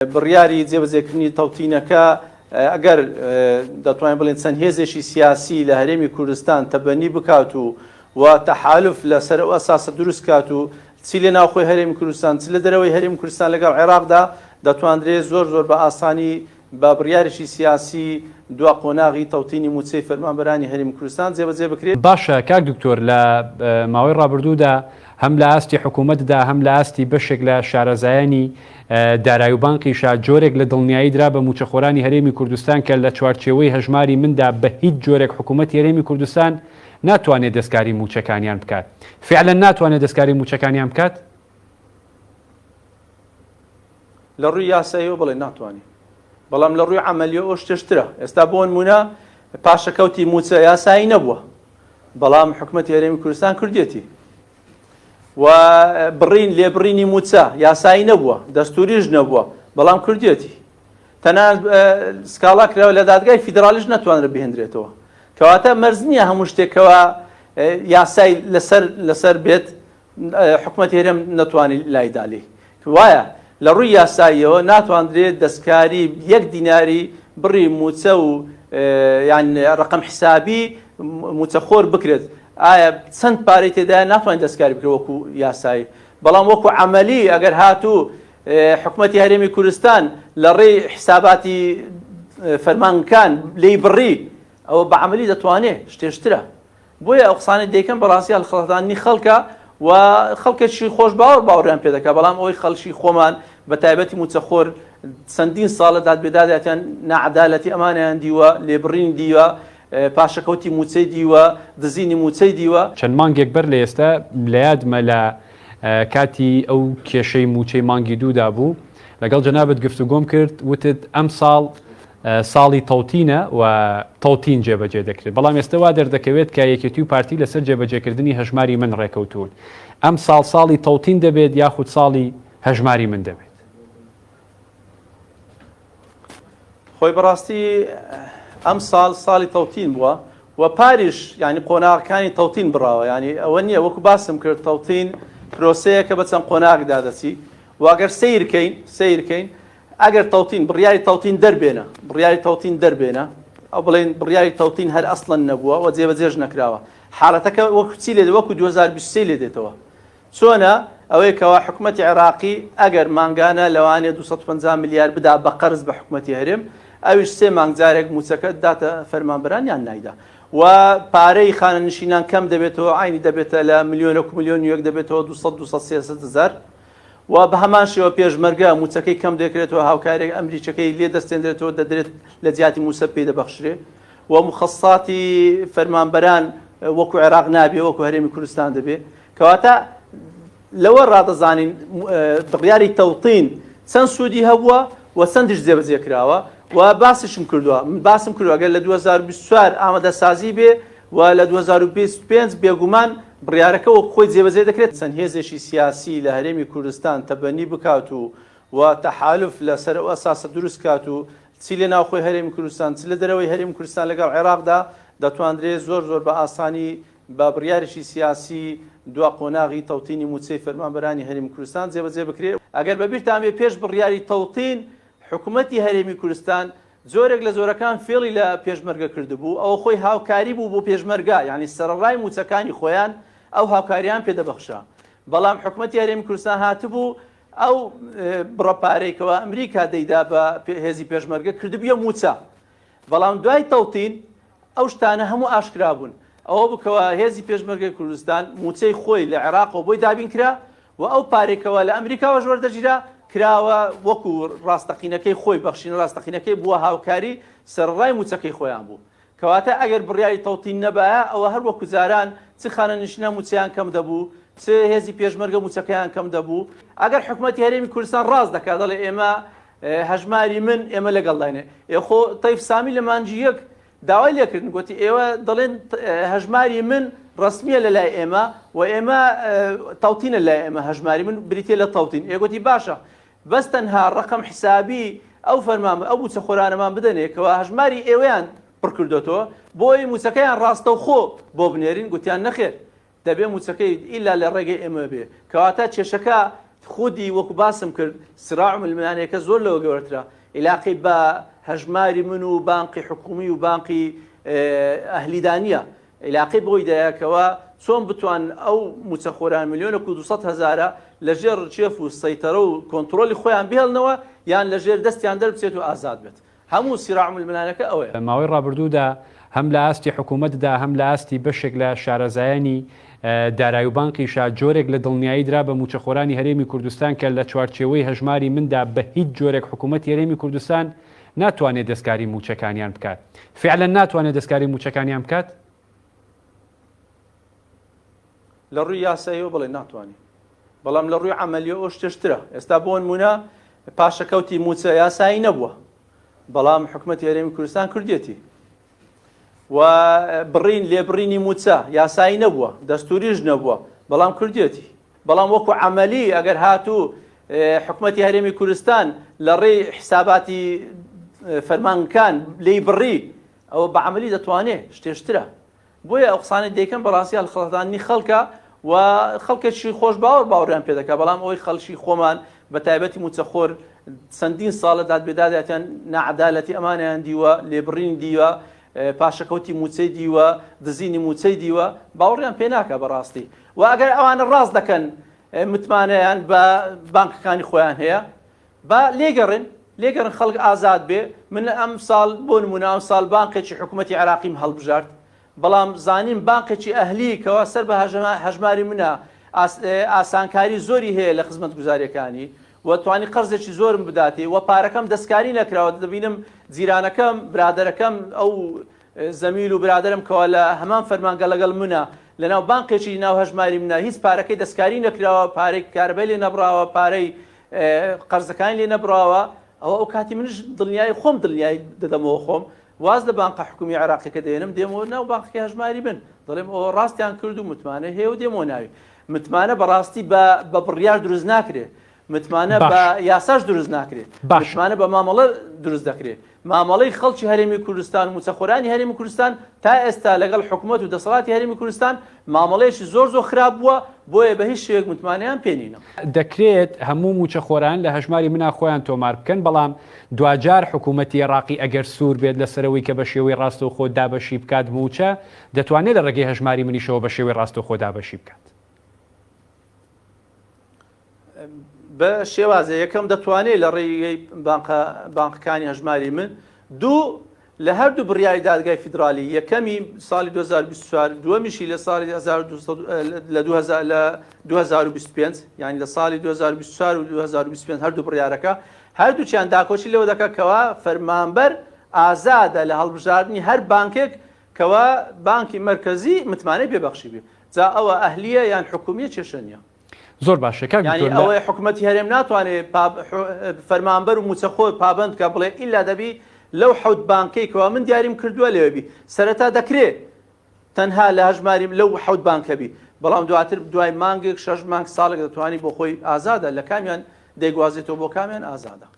بڕیاری جێبەجێکردنی تەوتینەکە ئەگەر دەتوانین بڵێن چەند هێزێکی سیاسی لە هەرێمی کوردستان تەبەنی بکات و تەحالف لەسەر ئەو ئەساسە دروست کات و چی لە ناوخۆی هەرێمی کوردستان چ لە دەرەوەی هەرێمی کوردستان لەگەڵ عێراقدا دەتوانرێت زۆر بە ئاسانی بە بڕیارێکی سیاسی دوا قۆناغی تەوتینی موچەی فەرمانبەرانی هەرێمی کوردستان جێبەجێ بکرێت. باشە کاک دکتۆر لە ماوەی ڕابردوودا هەم لە ئاستی حکوومەتدا هەم لە ئاستی بەشێک لە شارەزایانی دارایی و بانقیشا جۆرێک لە دڵنیایی درا بە موچەخۆرانی هەرێمی کوردستان کە لە چوارچێوەی هەژماری مندا بە هیچ جۆرێک حکوومەتی هەرێمی کوردستان ناتوانێت دەستکاری موچەکانیان بکات. فعلا ناتوانێت دەستکاری موچەکانیان بکات؟ لە ڕووی یاساییەوە بڵێ ناتوانێت، بەڵام لە ڕووی عەمەلیەوە ئەو شتێشترە. ئێستا بۆ نمونە پاشەکەوتی موچە یاسایی نەبووە، بەڵام حکوومەتی هەرێمی کوردستان کردێتی. و لێبڕینی موچە یاسایی نەبووە، دەستوریش نەبووە، بەڵام کردێتی. تەنانەت سکاڵا کراوە لە دادگای فیدرالیش ناتوانرێت بهێنرێتەوە. کەواتە مەرج نییە هەموو شتێکەوە یاسای لەسەر بێت حکوومەتی هەرێم نەتوانێت لایدالێ. وایە لە ڕووی یاساییەوە ناتوانرێت دەستکاری 1 دیناری بڕی موچە و یان ڕقم حسابی موچەخۆر بکرێت. ئایا چەند پارەی تێدایە ناتوانێت دەستکاری بکرێت وەکو یاسایی، بەڵام وەکو عەمەلی ئەگەر هاتوو حکوومەتی هەرێمی کوردستان لە ڕێی حساباتی فەرمانگەکان لێی بڕی ئەوە بە عەمەلی دەتوانێت شتێشترە. بۆیە ئەو قسانە دەیکەن بەڕاستی هەڵخەڵەتاندنی خەڵکە و خەڵکێکی خۆش باوەڕیان پێ دەکات، بەڵام ئەوەی خەڵکی خۆمان بە تایبەتی موچەخۆر چەندین ساڵە دادبێداداتیان نەعەدالەتی ئەمانیان دیوە، لێبڕینی دیوە، پاشەکەوتی موچەی دیوە، دزینی موچەی دیوە. چەند مانگێک بەر لە ئێستا لە یادمە لە کاتی ئەو کێشەی موچەی مانگی دوودا بوو لەگەڵ جەنابەت گفتوگۆم کرد، وتت ئەم ساڵی تەوتینە و تەوتین جێبەجێ دەکرێت، بەڵام ئێستا وا دەردەکەوێت کە یەکێتی و پارتی لەسەر جێبەجێکردنی هەژماری من ڕێکەوتون. ئەم ساڵی تەوتین دەبێت یاخود ساڵی هەژماری من دەبێت؟ خۆی بەڕاستی ئەم ساڵی تەوتین بووە و پاریش ینی قۆناغەکانی تەوتین بڕاوە، ینی ئەوە نییە وەکو باسم کرد تەوتین پرۆسەیە کە بە چەند قۆناغدا دەچی و ئەگەر سیرکەین ئەگەر تەوتین بڕیاری تەوتین دەربێنە ئەو بڵێن بڕیاری تەوتین هەر ئەسڵەن نەبووە و جێبەجێش نەکراوە، حاڵەتەکە وەکو چی لێ وەکو 2023 لێ دێتەوە. چۆنە ئەوەی کەوا حکوومەتی عێراقی ئەگەر مانگانە لەوانێ 250 میلیارد بدا بە قەرز بە حکوومەتی هەرێم، ئەویش 3 مانگ جارێک موچەکە داتە فەرمانبەران یان نایدا و پارەی خانەنشینان کەم دەبێتەوە، عینی دەبێتە لە ملیۆن و 1 دەبێتەوە 200-230 و بە هەمان شێوە پێشمەرگە موچەکەی کەم دەکرێتەوە، هاوکارێک ئەمریکەکەی لێ دەستێنرێتەوە، دەدرێت لە جیاتی موسە پێی دەبەخشرێ و مخەساتی فەرمانبەران وەکو عێراق نابێ، وەکو هەرێمی کوردستان دەبێ. کەواتە لەوە ڕادەزانین بڕیاری تەوتین چەند سوودی هەبووە و چەندیش جێبەجێ کراوە و باسم کردووە ئەگەر لە 2024 ئامادەسازی بێ و لە 2025 بێگومان بڕیارەکە وەکو خۆی جێبەجێ دەکرێت چەند هێزێکی سیاسی لە هەرێمی کوردستان تەبەنی بکات و تەحالف لەسەر ئەو ئەساسە دروست کات و چی لە ناوخۆی هەرێمی کوردستان چ لە دەرەوەی هەرێمی کوردستان لەگەڵ عێراقدا دەتوانرێت زۆر بە ئاسانی بە بڕیارێکی سیاسی دوا قۆناغی تەوتینی موچەی فەرمانبەرانی هەرێمی کوردستان جێبەجێ بکرێت. ئەگەر بەبیرتان بێ پێش بڕیاری تەوتین حکوومەتی هەرێمی کوردستان جۆرێک لە زۆرەکان فێڵی لە پێشمەرگە کردبوو، ئەوە خۆی هاوکاری بوو بۆ پێشمەرگە، یعنی سەرڕای موچەکانی خۆیان ئەو هاوکاریان پێدەبەخشا، بەڵام حکوومەتی هەرێمی کوردستان هاتبوو ئەو بڕەپارێکەوە ئەمریکا دەیدا بە هێزی پێشمەرگە کردبیە موچە، بەڵام دوای تەوتین ئەو شتانە هەموو ئاشکرا بوون. ئەوە بکەوە هێزی پێشمەرگەی کوردستان موچەی خۆی لە عێراقەوە بۆی دابین کرا و ئەو پارێکەوە لە ئەمریکاوە وەردەگیرا کراوە وەکو ڕاستەقینەکەی خۆی بەخشین ڕاستەقینەکەی بووە هاوکاری سەرڕای موچەکەی خۆیان بوو. کەواتە ئەگەر بڕیاری تەوتین نەبایە ئەوە هەر وەکو جاران چ خانەنشینە موچەیان کەم دەبوو، چ هێزی پێشمەرگە موچەکەیان کەم دەبوو. ئەگەر حکوومەتی هەرێمی کوردستان ڕاست دەکات دەڵێ ئێمە هەژماری من ئێمە لەگەڵداینێ، ئێخۆ تەیف سامی لە مانجی یەک داوای لێکردن گوتی ئێوە دەڵێن هەژماری من ڕسمیە لەلای ئێمە و ئێمە تەوتینە لای ئێمە، هەژماری من بریتێ لە تەوتین. ئێگوتی باشە بەس تەنها ڕقم حسابی ئەو فەرمان ئەو موچەخۆرانەمان بدەنێکەوە هەژماری ئێوەیان پڕ کردوێتەوە بۆی موچەکەیان ڕاستە و خۆ بۆ بنێرین. گوتیان نەخێر، دەبێ موچەکەی ئیلا لە ڕێگەی ئێمە بێ، کەواتە کێشەکە خودی وەکو باسم کرد سراع ملمانەکە زۆر لەوە گەورەترە علاقەی بە هەژماری من و بانقی حکومی و بانقی ئەهلیدانیە علاقەی بۆی دایەکەوە چۆن بتوان ئەو موچەخۆران ملیۆنە و 200,000 لەژێر چێف و سەیتەرە و کۆنتترۆلی خۆیان بهێڵنەوە یان لەژێر دەستیان دەربچێت و ئازاد بێت هەموو سیراع ملمانەکە ئەوەیە. ماوەی ڕابردوودا هەم لە ئاستی حکوومەتدا هەم لە ئاستی بەشێک لە شارەزایانی دارایی و بانقیشا جۆرێک لە دڵنیایی درا بە موچەخۆرانی هەرێمی کوردستان کە لە چوارچێوەی هەژماری مندا بە هیچ جۆرێک حکوومەتی هەرێمی کوردستان ناتوانێت دەستکاری موچەکانیان بکات. فعلا ناتوانێت دەستکاری موچەکانیان بکات. لە ڕووی یاساییەوە بڵێ ناتوانانی بەڵام لە ڕووی عملیە ئەو شتێشترە ئێستا بۆ نمونە پاشەکەوتی موچە یاسایی نەبووە بەڵام حکوومەتی هەرێمی کوردستان کردێتی و بڕین لێبڕینی موچە یاسایی نەبووە دەستوریش نەبووە بەڵام کردێتی بەڵام وەکو عملی ئەگەر هاتوو حکوومەتی هەرێمی کوردستان لە ڕێی حساباتی فەرمانکان لێی بڕی ئەوە بە عملی دەتوانێت شتێشترە بۆیە ئەو قسانەی دەیکەم بەڕاستی هەڵخەڵەتانی خەڵکە و خەڵکێکی خۆش باوەڕیان پێ دەکات بەڵام ئەوەی خەڵکی خۆمان بە تایبەتی موچەخۆر چەندین ساڵە دادبێداداتیان نەعەدالەتی ئەمانیان دیوە لێبڕین دیوە پاشەکەوتی موچەی دیوە دزینی موچەی دیوە باوەڕیان پێ ناکە بەڕاستی و ئەگەر ئەوانە ڕاست دەکەن متمانەیان بە بانکەکانی خۆیان هەیە با لێگەڕن خەڵک ئازاد بێ من ئەم ساڵ بۆ نمونە ئەم ساڵ بانکێکی حکوومەتی عێراقیم هەڵبژارد بەڵام زانین بانکێکی ئەهلی کەوا سەر بە هەژماری منە ئاسانکاری زۆری هەیە لە خزمەت گوزاریەکانی و توانی قەرزێکی زۆرم بداتی و پارەکەم دەستکاری نەکراوە دەبینم جیرانەکەم برادەرەکەم ئەو زەمیل و برادرم کەوا لە هەمان فەرمانگە لەگەڵ منە لەناو بانکێکی ناو هەژماری منە هیچ پارەکەی دەستکاری نەکراوە پارەی کاربەی لێ نەبراوە پارەی قەرزەکانی لێ نەبراوە ئەو کاتی منش دڵنیای خۆم دڵنیای دەدەمەوە خۆم واز لە بانقە حکومی عێراقیەکە دێنم دێمەوە ناو بانقی هەژماری بن دەڵێم ئەوە ڕاستیان کرد و متمانە هەیە و دێمەوە ناوی متمانە بەڕاستی بە بڕیار دروست ناکرێت متمانە بە یاساش دروست ناکرێت متمانە بە مامەڵە دروست دەکرێت مامەڵەی خەڵکی هەرێمی کوردستان و موچەخۆرانی هەرێمی کوردستان تا ئێستا لەگەڵ حکوومەت و دەسەڵاتی هەرێمی کوردستان مامەڵەیەکی زۆر خراپ بووە بۆیە بە هیچ شێوەیەک متمانەیان پێنینە دەکرێت هەموو موچەخۆران لە هەژماری منا خۆیان تۆمار بکەن بەڵام دوجار حکوومەتی عێراقی ئەگەر سوور بێت لەسەرەوەی کە بە شێوەی ڕاست و خۆ دابەشی بکات موچە دەتوانێت لە ڕێگەی هەژماری منیشەوە بە شێوەی ڕاست و خۆ دابەشی بکات بە شێوازە یەکەم دەتوانێت لە ڕێگەی بانقەکانی هەژماری من دوو لە هەردوو بڕیاری دادگای فیدرالی یەکەمی ساڵی 2024 دووەمیشی لە ساڵی 2025 یعنی لە ساڵی 2024 و 2025 هەردوو بڕیارەکە هەردووچیان داکۆچی لەوە دەکەکەوە فەرمانبەر ئازادە لە هەڵبژاردننی هەر بانکێک کەوا بانکی مرکزی متمانەی پێبەخشی بێ جا ئەوە ئەهلیە یان حکومیە کێشە نیە زۆر باشە ینی ئەوەی حکوومەتی هەرێم ناتوانێت فەرمانبەر و موچەخۆر پابند کە بڵێ ئیلا دەبی لەو حەوت بانکێکەوە من دیاریم کردووە لێوەبی سەرەتا دەکرێت تەنها لە هەژماری لەو حەوت بانکەبی بەڵام دواتر دوای مانگێک 6 مانگ ساڵێک دەتوانانی بۆ خۆی ئازادە لە کامیان دەیگوازێتەوە بۆ کامیان ئازادە.